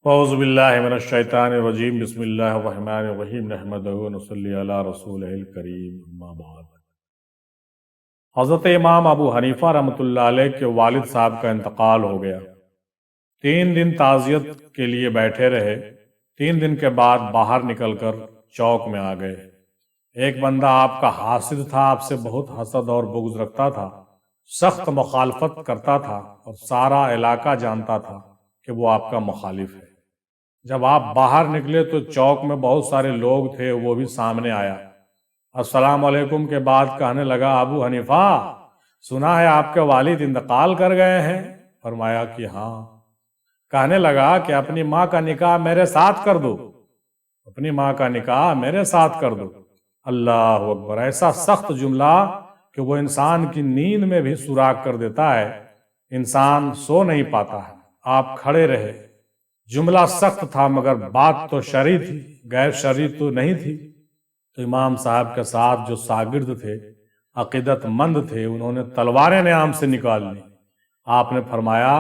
اعوذ باللہ من الشیطان الرجیم بسم اللہ الرحمن الرحیم نحمدہ ونصلی علی رسولہ الکریم اما بعد۔ حضرت امام ابو حنیفہ رحمۃ اللہ علیہ کے والد صاحب کا انتقال ہو گیا۔ 3 دن تعزیت کے لیے بیٹھے رہے۔ 3 دن کے بعد باہر نکل کر چوک میں آ گئے۔ ایک بندہ آپ کا حاسد تھا، آپ سے بہت حسد اور بغض رکھتا تھا، سخت مخالفت کرتا تھا اور سارا علاقہ جانتا تھا کہ وہ آپ کا مخالف ہے۔ جب آپ باہر نکلے تو چوک میں بہت سارے لوگ تھے، وہ بھی سامنے آیا۔ السلام علیکم کے بعد کہنے لگا، ابو حنیفہ سنا ہے آپ کے والد انتقال کر گئے ہیں؟ فرمایا کہ ہاں۔ کہنے لگا کہ اپنی ماں کا نکاح میرے ساتھ کر دو، اپنی ماں کا نکاح میرے ساتھ کر دو۔ اللہ اکبر! ایسا سخت جملہ کہ وہ انسان کی نیند میں بھی سوراخ کر دیتا ہے، انسان سو نہیں پاتا ہے۔ آپ کھڑے رہے۔ جملہ سخت تھا مگر بات تو شرعی تھی، غیر شرعی تو نہیں تھی۔ تو امام صاحب کے ساتھ جو شاگرد تھے، عقیدت مند تھے، انہوں نے تلواریں نیام سے نکال لی۔ آپ نے فرمایا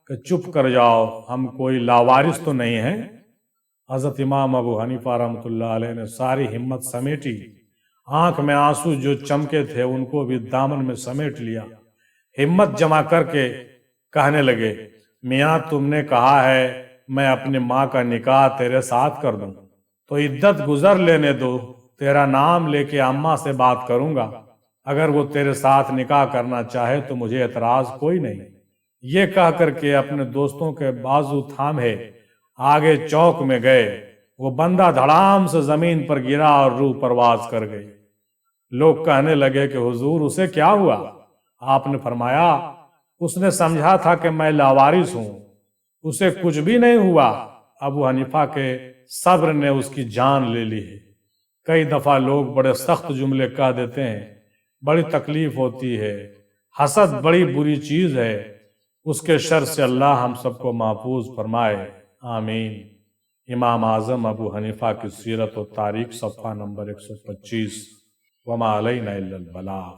کہ چپ کر جاؤ، ہم کوئی لاوارث تو نہیں ہیں۔ حضرت امام ابو حنیفہ رحمۃ اللہ علیہ نے ساری ہمت سمیٹی، آنکھ میں آنسو جو چمکے تھے ان کو بھی دامن میں سمیٹ لیا، ہمت جمع کر کے کہنے لگے، میاں تم نے کہا ہے میں اپنی ماں کا نکاح تیرے ساتھ کر دوں، تو عدت گزر لینے دو، تیرا نام لے کے اماں سے بات کروں گا، اگر وہ تیرے ساتھ نکاح کرنا چاہے تو مجھے اعتراض کوئی نہیں۔ یہ کہہ کر کے اپنے دوستوں کے بازو تھامے آگے چوک میں گئے۔ وہ بندہ دھڑام سے زمین پر گرا اور روح پرواز کر گئی۔ لوگ کہنے لگے کہ حضور اسے کیا ہوا؟ آپ نے فرمایا اس نے سمجھا تھا کہ میں لاوارث ہوں، اسے کچھ بھی نہیں ہوا۔ ابو حنیفہ کے صبر نے اس کی جان لے لی ہے۔ کئی دفعہ لوگ بڑے سخت جملے کہہ دیتے ہیں، بڑی تکلیف ہوتی ہے۔ حسد بڑی بری چیز ہے، اس کے شر سے اللہ ہم سب کو محفوظ فرمائے، آمین۔ امام اعظم ابو حنیفہ کی سیرت و تاریخ، صفحہ نمبر 125۔ وما علینا الا البلاغ۔